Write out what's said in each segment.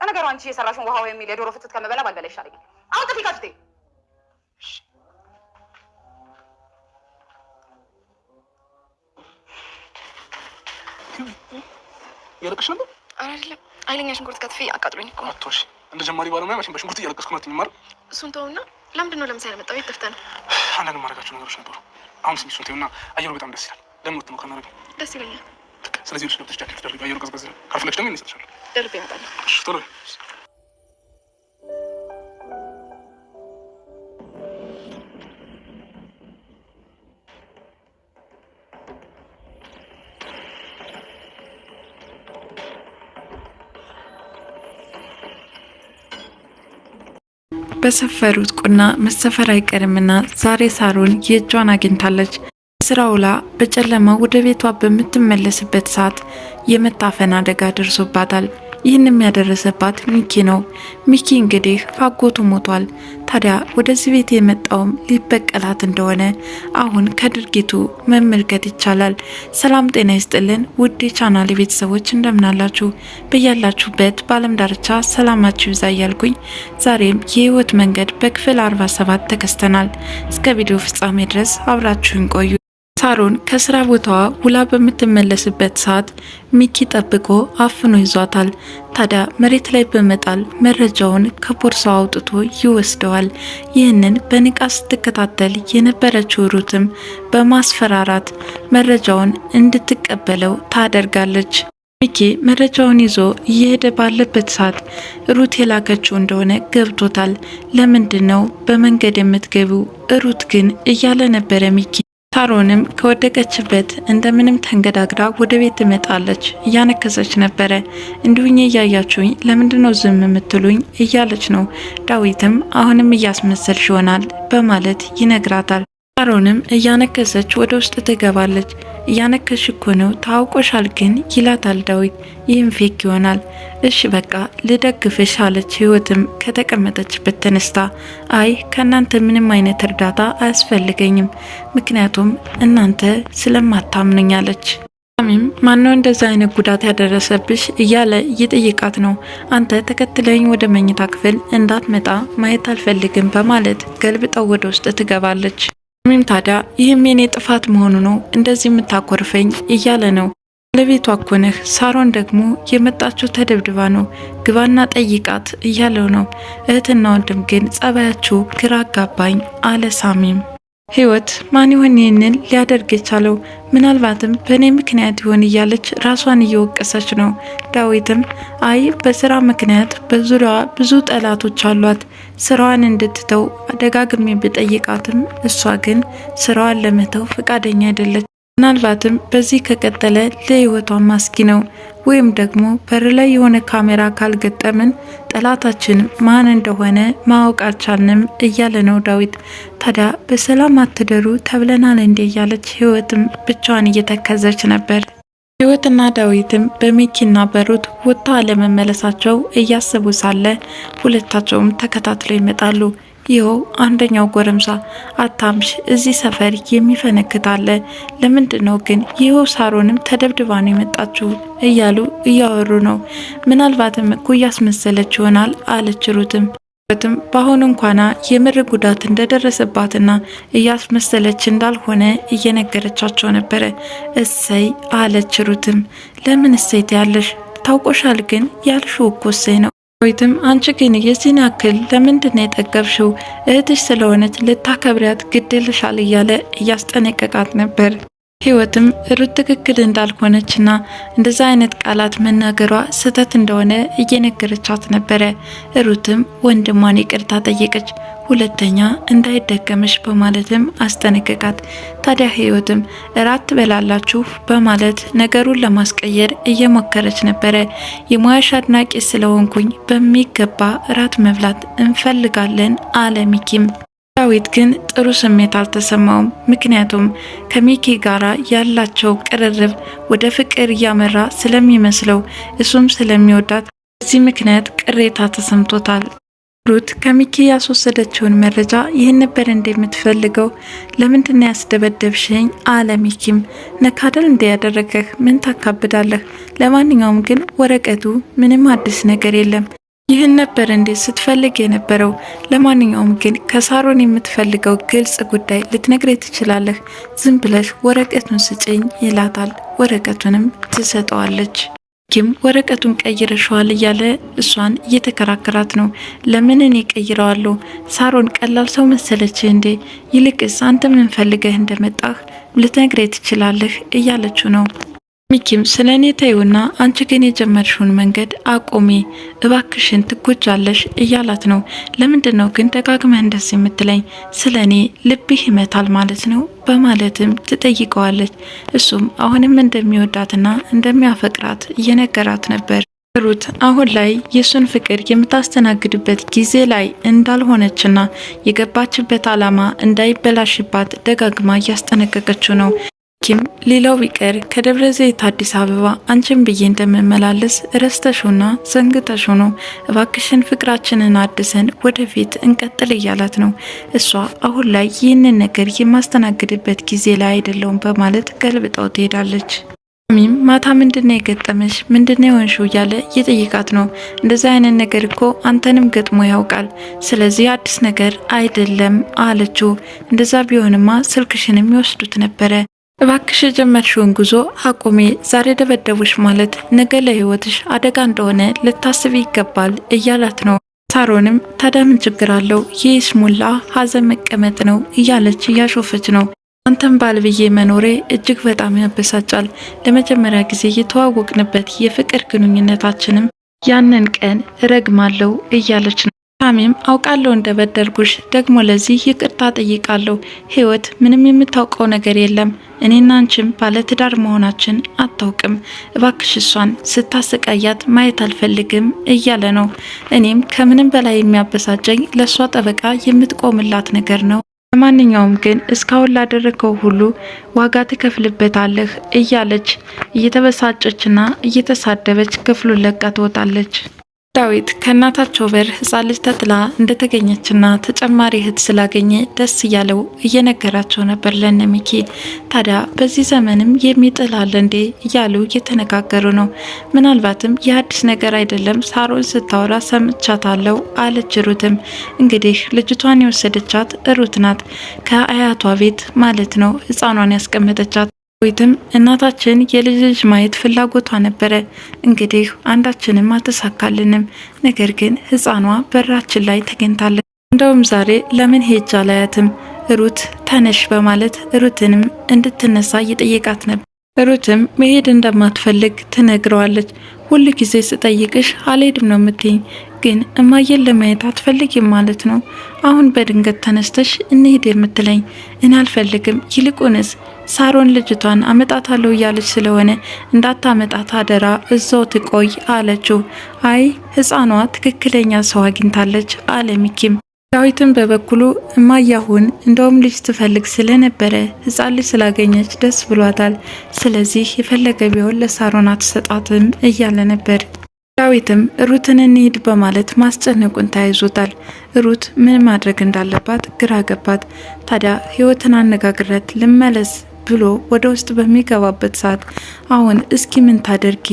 ለነገሩ አንቺ የሰራሽውን ውሃው የሚል የዶሮ ፍትት ከመበላ ባልበላ ይሻለኛል። አሁን ጥፊ ከፍቴ ያለቅሽ ነበር አይደለም? አይለኛ ሽንኩርት ከትፌ አቃጥሎኝ እኮ። አትዋሽ። እንደ ጀማሪ ባለሙያ መቼም በሽንኩርት እያለቀስኩ ነው አትይኝም አይደል? እሱን ተውና፣ ለምንድን ነው ለምሳሌ መጣው? የት ጠፍተህ ነው? አንዳንድ ማድረጋቸው ነገሮች ነበሩ። አሁን ስሚ፣ እሱን ተይውና፣ አየሩ በጣም ደስ ይላል። ለምን ወጥተህ ነው ካናረገ? ደስ ይለኛል። ስለዚህ ልጅ ገብተሽ ጃኬት ደርቢ፣ አየሩ ቀዝቀዝ ይላል። ካልፈለግሽ ደግሞ ይነሳሻል። ደርቤ እመጣለሁ። እሺ፣ ቶሎ በሰፈሩት ቁና መሰፈር አይቀርምና ዛሬ ሳሮን የእጇን አግኝታለች። ስራ ውላ በጨለማ ወደ ቤቷ በምትመለስበት ሰዓት የመታፈን አደጋ ደርሶባታል። ይህንም ያደረሰባት ሚኪ ነው። ሚኪ እንግዲህ አጎቱ ሞቷል። ታዲያ ወደዚህ ቤት የመጣውም ሊበቀላት እንደሆነ አሁን ከድርጊቱ መመልከት ይቻላል። ሰላም ጤና ይስጥልን ውድ የቻናሌ ቤተሰቦች እንደምናላችሁ በያላችሁበት በዓለም ዳርቻ ሰላማችሁ ይብዛ እያልኩኝ ዛሬም የህይወት መንገድ በክፍል 47 ተከስተናል። እስከ ቪዲዮ ፍጻሜ ድረስ አብራችሁን ቆዩ። ሳሮን ከስራ ቦታዋ ውላ በምትመለስበት ሰዓት ሚኪ ጠብቆ አፍኖ ይዟታል። ታዲያ መሬት ላይ በመጣል መረጃውን ከቦርሳው አውጥቶ ይወስደዋል። ይህንን በንቃት ስትከታተል የነበረችው ሩትም በማስፈራራት መረጃውን እንድትቀበለው ታደርጋለች። ሚኪ መረጃውን ይዞ እየሄደ ባለበት ሰዓት ሩት የላከችው እንደሆነ ገብቶታል። ለምንድን ነው በመንገድ የምትገቢው ሩት ግን እያለ ነበረ ሚኪ። ሳሮንም ከወደቀችበት እንደምንም ተንገዳግዳ ወደ ቤት ትመጣለች። እያነከሰች ነበረ። እንዲሁኝ እያያችሁኝ ለምንድነው ዝም የምትሉኝ እያለች ነው። ዳዊትም አሁንም እያስመሰልሽ ይሆናል በማለት ይነግራታል። ሳሮንም እያነከሰች ወደ ውስጥ ትገባለች። እያነከሽ እኮ ነው ታውቆሻል ግን ይላታል ዳዊት። ይህም ፌክ ይሆናል። እሺ በቃ ልደግፍሽ አለች። ህይወትም ከተቀመጠችበት ተነስታ አይ ከእናንተ ምንም አይነት እርዳታ አያስፈልገኝም፣ ምክንያቱም እናንተ ስለማታምኑኝ አለች። ሳሚም ማነው እንደዛ አይነት ጉዳት ያደረሰብሽ እያለ እየጠየቃት ነው። አንተ ተከትለኝ ወደ መኝታ ክፍል እንዳትመጣ ማየት አልፈልግም በማለት ገልብጠው ወደ ውስጥ ትገባለች። ሳሚም ታዲያ ይህም የኔ ጥፋት መሆኑ ነው እንደዚህ የምታኮርፈኝ እያለ ነው። ለቤቷ እኮ ነህ። ሳሮን ደግሞ የመጣችው ተደብድባ ነው፣ ግባና ጠይቃት እያለው ነው። እህትና ወንድም ግን ጸባያችሁ ግራ አጋባኝ አለ ሳሚም። ህይወት ማን ይሆን ይህንን ሊያደርግ የቻለው? ምናልባትም በእኔ ምክንያት ይሆን እያለች ራሷን እየወቀሰች ነው። ዳዊትም አይ በስራ ምክንያት በዙሪያዋ ብዙ ጠላቶች አሏት፣ ስራዋን እንድትተው ደጋግሜ ብጠይቃትም እሷ ግን ስራዋን ለመተው ፈቃደኛ አይደለች። ምናልባትም በዚህ ከቀጠለ ለህይወቷ ማስጊ ነው። ወይም ደግሞ በር ላይ የሆነ ካሜራ ካልገጠምን ጠላታችን ማን እንደሆነ ማወቅ አልቻልንም እያለ ነው ዳዊት። ታዲያ በሰላም አትደሩ ተብለናል እንዴ እያለች ህይወትም ብቻዋን እየተከዘች ነበር። ህይወትና ዳዊትም በሚኪና በሩት ወጥታ አለመመለሳቸው እያሰቡ ሳለ ሁለታቸውም ተከታትለው ይመጣሉ። ይኸው አንደኛው ጎረምሳ አታምሽ እዚህ ሰፈር የሚፈነክት አለ፣ ለምንድነው ግን ይኸው ሳሮንም ተደብድባ ነው የመጣችው እያሉ እያወሩ ነው። ምናልባትም እኮ እያስመሰለች ይሆናል አለች ሩትም። በአሁኑ እንኳና የምር ጉዳት እንደደረሰባትና እያስመሰለች እንዳልሆነ እየነገረቻቸው ነበረ። እሰይ አለች ሩትም። ለምን እሰይ ያለሽ ታውቆሻል ግን ያልሽው እኮ እሰይ ነው። ዳዊትም አንቺ ግን የዚህን ያክል ለምንድን ነው የጠገብሽው? እህትሽ ስለሆነች ልታከብሪያት ግድልሻል እያለ እያስጠነቀቃት ነበር። ህይወትም ሩት ትክክል እንዳልሆነችና እንደዛ አይነት ቃላት መናገሯ ስህተት እንደሆነ እየነገረቻት ነበረ። ሩትም ወንድሟን ይቅርታ ጠየቀች። ሁለተኛ እንዳይደገምሽ በማለትም አስጠነቀቃት። ታዲያ ህይወትም እራት ትበላላችሁ በማለት ነገሩን ለማስቀየር እየሞከረች ነበረ። የሙያሽ አድናቂ ስለሆንኩኝ በሚገባ እራት መብላት እንፈልጋለን አለ ሚኪም። ዳዊት ግን ጥሩ ስሜት አልተሰማውም። ምክንያቱም ከሚኪ ጋራ ያላቸው ቅርርብ ወደ ፍቅር እያመራ ስለሚመስለው እሱም ስለሚወዳት በዚህ ምክንያት ቅሬታ ተሰምቶታል። ሩት ከሚኪ ያስወሰደችውን መረጃ ይህን ነበር እንደምትፈልገው። ለምንድነው ያስደበደብሽኝ አለ ሚኪም። ነካደል እንዲያደረገህ ምን ታካብዳለህ? ለማንኛውም ግን ወረቀቱ ምንም አዲስ ነገር የለም ይህን ነበር እንዴ ስትፈልግ የነበረው? ለማንኛውም ግን ከሳሮን የምትፈልገው ግልጽ ጉዳይ ልትነግረኝ ትችላለህ? ዝም ብለሽ ወረቀቱን ስጭኝ ይላታል። ወረቀቱንም ትሰጠዋለች። ኪም ወረቀቱን ቀይረሽዋል እያለ እሷን እየተከራከራት ነው። ለምን እኔ ቀይረዋለሁ? ሳሮን ቀላል ሰው መሰለች እንዴ? ይልቅስ አንተ ምን ፈልገህ እንደመጣህ ልትነግረኝ ትችላለህ እያለችው ነው። ሚኪም ስለ እኔ ተይውና አንቺ ግን የጀመርሽውን መንገድ አቁሚ እባክሽን ትጎጃለሽ እያላት ነው። ለምንድን ነው ግን ደጋግመህ እንደዚህ የምትለኝ? ስለ እኔ ልብህ ይመታል ማለት ነው በማለትም ትጠይቀዋለች። እሱም አሁንም እንደሚወዳትና እንደሚያፈቅራት እየነገራት ነበር። ሩት አሁን ላይ የሱን ፍቅር የምታስተናግድበት ጊዜ ላይ እንዳልሆነችና የገባችበት ዓላማ እንዳይበላሽባት ደጋግማ እያስጠነቀቀችው ነው። ኪም ሌላው ቢቀር ከደብረ ዘይት አዲስ አበባ አንቺን ብዬ እንደምመላለስ ረስተሽውና ዘንግተሽው ነው። እባክሽን ፍቅራችንን አድሰን ወደፊት እንቀጥል እያላት ነው። እሷ አሁን ላይ ይህንን ነገር የማስተናግድበት ጊዜ ላይ አይደለውም በማለት ገልብጣው ትሄዳለች። ሚም ማታ ምንድነው የገጠመሽ? ምንድነው የሆንሽው? እያለ እየጠየቃት ነው። እንደዚህ አይነት ነገር እኮ አንተንም ገጥሞ ያውቃል። ስለዚህ አዲስ ነገር አይደለም አለችው። እንደዛ ቢሆንማ ስልክሽንም ይወስዱት ነበረ። እባክሽ የጀመርሽውን ጉዞ አቁሜ። ዛሬ ደበደቡሽ ማለት ነገ ለህይወትሽ አደጋ እንደሆነ ልታስብ ይገባል እያላት ነው። ሳሮንም ታዲያ ምን ችግር አለው? ይህ ሙላ ሀዘን መቀመጥ ነው እያለች እያሾፈች ነው። አንተም ባል ብዬ መኖሬ እጅግ በጣም ያበሳጫል። ለመጀመሪያ ጊዜ የተዋወቅንበት የፍቅር ግንኙነታችንም ያንን ቀን እረግማለሁ እያለች ነው። ሳሚም አውቃለሁ እንደበደልኩሽ፣ ደግሞ ለዚህ ይቅርታ ጠይቃለሁ። ህይወት ምንም የምታውቀው ነገር የለም። እኔና አንቺም ባለትዳር መሆናችን አታውቅም። እባክሽ እሷን ስታሰቃያት ማየት አልፈልግም እያለ ነው። እኔም ከምንም በላይ የሚያበሳጨኝ ለእሷ ጠበቃ የምትቆምላት ነገር ነው። ለማንኛውም ግን እስካሁን ላደረከው ሁሉ ዋጋ ትከፍልበታለህ እያለች እየተበሳጨችና እየተሳደበች ክፍሉን ለቃ ትወጣለች። ዳዊት ከእናታቸው በር ህፃን ልጅ ተጥላ እንደተገኘችና ተጨማሪ እህት ስላገኘ ደስ እያለው እየነገራቸው ነበር ለነ ሚኪ። ታዲያ በዚህ ዘመንም የሚጥል አለ እንዴ እያሉ እየተነጋገሩ ነው። ምናልባትም የአዲስ ነገር አይደለም፣ ሳሮን ስታወራ ሰምቻታለሁ አለች ሩትም። እንግዲህ ልጅቷን የወሰደቻት ሩት ናት፣ ከአያቷ ቤት ማለት ነው ህፃኗን ያስቀመጠቻት። ዳዊትም እናታችን የልጅ ልጅ ማየት ፍላጎቷ ነበረ። እንግዲህ አንዳችንም አልተሳካልንም፣ ነገር ግን ህፃኗ በራችን ላይ ተገኝታለች። እንደውም ዛሬ ለምን ሄጃ ላያትም ሩት ተነሽ በማለት ሩትንም እንድትነሳ እየጠየቃት ነበር። ሩትም መሄድ እንደማትፈልግ ትነግረዋለች። ሁል ጊዜ ስጠይቅሽ አልሄድም ነው የምትይኝ፣ ግን እማየን ለማየት አትፈልጊም ማለት ነው? አሁን በድንገት ተነስተሽ እንሄድ የምትለኝ? እኔ አልፈልግም። ይልቁንስ ሳሮን ልጅቷን አመጣታለሁ እያለች ስለሆነ እንዳታመጣት አደራ፣ እዛው ትቆይ አለችው። አይ ህፃኗ ትክክለኛ ሰው አግኝታለች አለ ሚኪም። ዳዊትን በበኩሉ እማያሁን እንደውም ልጅ ትፈልግ ስለነበረ ህፃን ልጅ ስላገኘች ደስ ብሏታል። ስለዚህ የፈለገ ቢሆን ለሳሮን አትሰጣትም እያለ ነበር። ዳዊትም ሩትን እንሂድ በማለት ማስጨነቁን ተያይዞታል። ሩት ምን ማድረግ እንዳለባት ግራ ገባት። ታዲያ ህይወትን አነጋግረት ልመለስ ብሎ ወደ ውስጥ በሚገባበት ሰዓት አሁን እስኪ ምን ታደርጊ?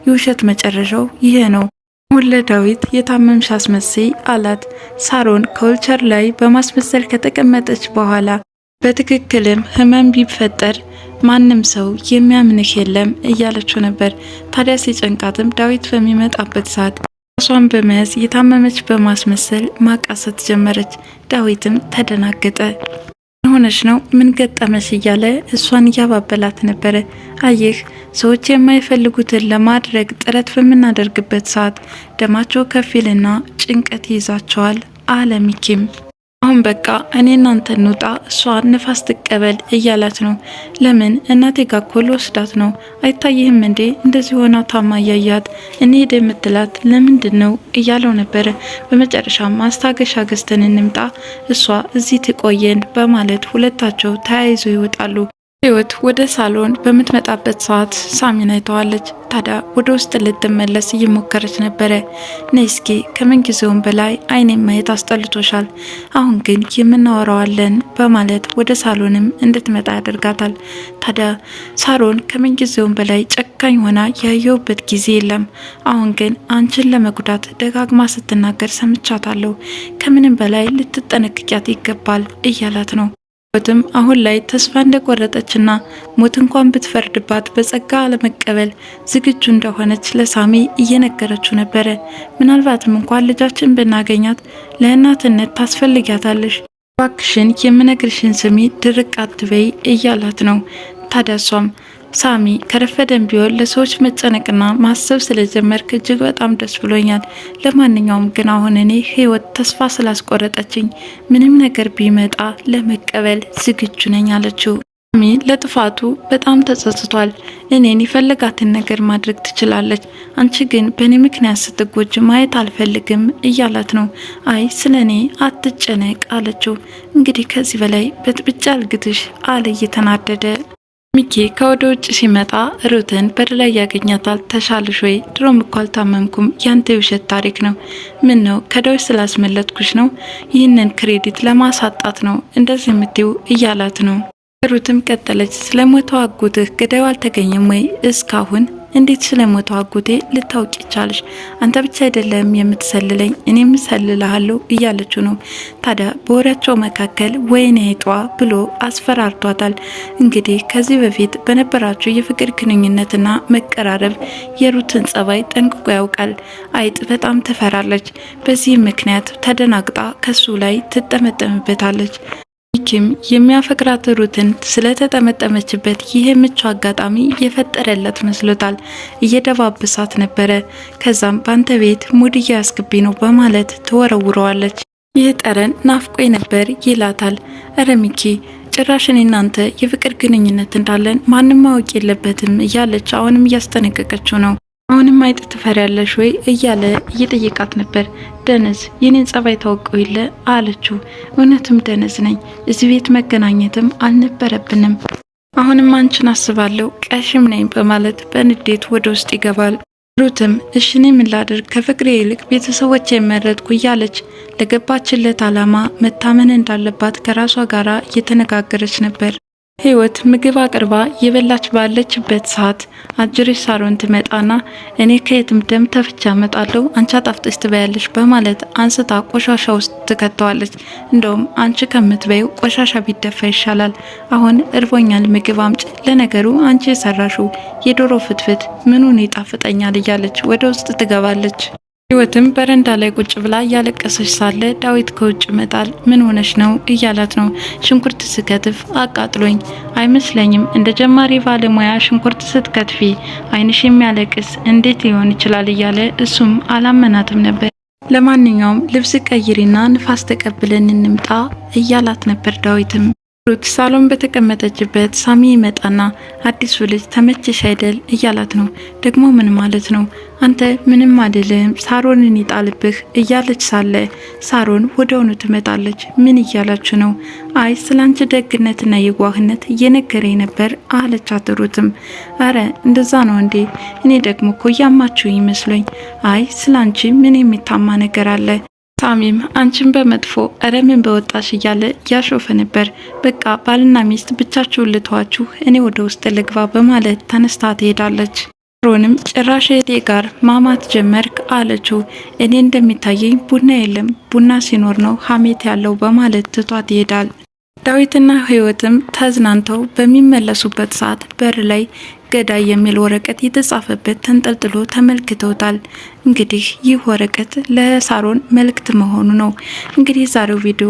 የውሸት መጨረሻው ይሄ ነው። አሁን ለዳዊት የታመምሽ አስመሰይ አላት። ሳሮን ከወልቸር ላይ በማስመሰል ከተቀመጠች በኋላ በትክክልም ህመም ቢፈጠር ማንም ሰው የሚያምንህ የለም እያለችው ነበር። ታዲያ ሲጨንቃትም ዳዊት በሚመጣበት ሰዓት ራሷን በመያዝ የታመመች በማስመሰል ማቃሰት ጀመረች። ዳዊትም ተደናገጠ። ሆነሽ ነው? ምን ገጠመሽ? እያለ እሷን እያባበላት ነበረ። አየህ፣ ሰዎች የማይፈልጉትን ለማድረግ ጥረት በምናደርግበት ሰዓት ደማቸው ከፊልና ጭንቀት ይይዛቸዋል አለ ሚኪም። አሁን በቃ እኔ እናንተ እንውጣ፣ እሷ ንፋስ ትቀበል እያላት ነው። ለምን እናቴ ጋር እኮ ልወስዳት ነው፣ አይታይህም እንዴ እንደዚህ ሆና ታማ እያያት እንሄድ የምትላት ለምንድን ነው እያለው ነበረ። በመጨረሻ ማስታገሻ ገዝተን እንምጣ፣ እሷ እዚህ ትቆየን በማለት ሁለታቸው ተያይዘው ይወጣሉ። ህይወት ወደ ሳሎን በምትመጣበት ሰዓት ሳሚን አይተዋለች። ታዲያ ወደ ውስጥ ልትመለስ እየሞከረች ነበረ። ነይ እስኪ ከምንጊዜውም በላይ አይኔን ማየት አስጠልቶሻል፣ አሁን ግን የምናወራዋለን በማለት ወደ ሳሎንም እንድትመጣ ያደርጋታል። ታዲያ ሳሮን ከምንጊዜውም በላይ ጨካኝ ሆና ያየውበት ጊዜ የለም። አሁን ግን አንቺን ለመጉዳት ደጋግማ ስትናገር ሰምቻታለሁ፣ ከምንም በላይ ልትጠነቅቂያት ይገባል እያላት ነው። ህይወትም አሁን ላይ ተስፋ እንደቆረጠችና ሞት እንኳን ብትፈርድባት በጸጋ ለመቀበል ዝግጁ እንደሆነች ለሳሚ እየነገረችው ነበረ። ምናልባትም እንኳን ልጃችን ብናገኛት ለእናትነት ታስፈልጊያታለሽ፣ እባክሽን የምነግርሽን ስሚ፣ ድርቅ አትበይ እያላት ነው። ታዲያ እሷም ሳሚ ከረፈደም ቢሆን ለሰዎች መጨነቅና ማሰብ ስለጀመርክ እጅግ በጣም ደስ ብሎኛል። ለማንኛውም ግን አሁን እኔ ህይወት ተስፋ ስላስቆረጠችኝ ምንም ነገር ቢመጣ ለመቀበል ዝግጁ ነኝ አለችው። ሳሚ ለጥፋቱ በጣም ተጸጽቷል። እኔን የፈለጋትን ነገር ማድረግ ትችላለች፣ አንቺ ግን በእኔ ምክንያት ስትጎጅ ማየት አልፈልግም እያላት ነው። አይ ስለ እኔ አትጨነቅ አለችው። እንግዲህ ከዚህ በላይ በጥብጫ አልግትሽ አለ እየተናደደ። ሚኪ ከወደ ውጭ ሲመጣ ሩትን በር ላይ ያገኛታል። ተሻልሽ ወይ? ድሮም እኮ አልታመምኩም፣ ያንተ የውሸት ታሪክ ነው። ምን ነው ከዳዊት ስላስመለጥኩሽ ነው? ይህንን ክሬዲት ለማሳጣት ነው እንደዚህ የምትይው እያላት ነው። ሩትም ቀጠለች። ስለሞተው አጎትህ ገዳዩ አልተገኘም ወይ እስካሁን? እንዴት ስለሞተው አጎቴ ልታውቂ ቻልሽ? አንተ ብቻ አይደለም የምትሰልለኝ እኔም እሰልልሃለሁ እያለችው ነው። ታዲያ በወሬያቸው መካከል ወይኔ አይጧ ብሎ አስፈራርቷታል። እንግዲህ ከዚህ በፊት በነበራቸው የፍቅር ግንኙነትና መቀራረብ የሩትን ጸባይ ጠንቅቆ ያውቃል። አይጥ በጣም ትፈራለች። በዚህ ምክንያት ተደናግጣ ከሱ ላይ ትጠመጠምበታለች። ሚኪም የሚያፈቅራት ሩትን ስለተጠመጠመችበት ይሄ ምቹ አጋጣሚ የፈጠረለት መስሎታል። እየደባበሳት ነበረ። ከዛም ባንተ ቤት ሙድ እያስገቢ ነው በማለት ትወረውረዋለች። ይህ ጠረን ናፍቆኝ ነበር ይላታል። እረ ሚኪ ጭራሽ እኔ እናንተ የፍቅር ግንኙነት እንዳለን ማንም ማወቅ የለበትም እያለች አሁንም እያስጠነቀቀችው ነው። አሁንም አይጥ ትፈሪያለሽ ወይ እያለ እየጠየቃት ነበር። ደነዝ የኔን ጸባይ ታውቀው የለ አለችው። እውነትም ደነዝ ነኝ፣ እዚህ ቤት መገናኘትም አልነበረብንም። አሁንም አንቺን አስባለሁ፣ ቀሽም ነኝ በማለት በንዴት ወደ ውስጥ ይገባል። ሩትም እሺ እኔ ምን ላድርግ ከፍቅሬ ይልቅ ቤተሰቦች የመረጥኩ እያለች ለገባችለት ዓላማ መታመን እንዳለባት ከራሷ ጋራ እየተነጋገረች ነበር። ህይወት ምግብ አቅርባ የበላች ባለችበት ሰዓት አጅሬ ሳሮን ትመጣና እኔ ከየትም ደም ተፍቻ መጣለሁ አንቺ አጣፍጥሽ ትበያለሽ በማለት አንስታ ቆሻሻ ውስጥ ትከተዋለች። እንደውም አንቺ ከምትበይው ቆሻሻ ቢደፋ ይሻላል፣ አሁን እርቦኛል ምግብ አምጪ፣ ለነገሩ አንቺ የሰራሽው የዶሮ ፍትፍት ምኑን ይጣፍጠኛል እያለች ወደ ውስጥ ትገባለች። ህይወትም በረንዳ ላይ ቁጭ ብላ እያለቀሰች ሳለ ዳዊት ከውጭ መጣል። ምን ሆነሽ ነው እያላት ነው። ሽንኩርት ስከትፍ አቃጥሎኝ አይመስለኝም፣ እንደ ጀማሪ ባለሙያ ሽንኩርት ስትከትፊ አይንሽ የሚያለቅስ እንዴት ሊሆን ይችላል እያለ እሱም አላመናትም ነበር። ለማንኛውም ልብስ ቀይሪና ንፋስ ተቀብለን እንምጣ እያላት ነበር ዳዊትም። ሩት ሳሎን በተቀመጠችበት ሳሚ ይመጣና አዲሱ ልጅ ተመቸሽ አይደል እያላት ነው። ደግሞ ምን ማለት ነው? አንተ ምንም አይደለም ሳሮንን ይጣልብህ እያለች ሳለ ሳሮን ወደውኑ ትመጣለች። ምን እያላችሁ ነው? አይ ስላንቺ ደግነትና የዋህነት እየነገረኝ ነበር አለቻት። ሩትም አረ እንደዛ ነው እንዴ? እኔ ደግሞ እኮ ያማችሁ ይመስሎኝ። አይ ስላንቺ ምን የሚታማ ነገር አለ? ሳሚም አንቺን በመጥፎ እረ ምን በወጣሽ እያለ ያሾፈ ነበር። በቃ ባልና ሚስት ብቻችሁን ልተዋችሁ እኔ ወደ ውስጥ ልግባ በማለት ተነስታ ትሄዳለች። ሮንም ጭራሽ እህቴ ጋር ማማት ጀመርክ አለችው። እኔ እንደሚታየኝ ቡና የለም፣ ቡና ሲኖር ነው ሀሜት ያለው በማለት ትቷት ይሄዳል። ዳዊትና ህይወትም ተዝናንተው በሚመለሱበት ሰዓት በር ላይ ገዳይ የሚል ወረቀት የተጻፈበት ተንጠልጥሎ ተመልክተውታል። እንግዲህ ይህ ወረቀት ለሳሮን መልእክት መሆኑ ነው። እንግዲህ ዛሬው ቪዲዮ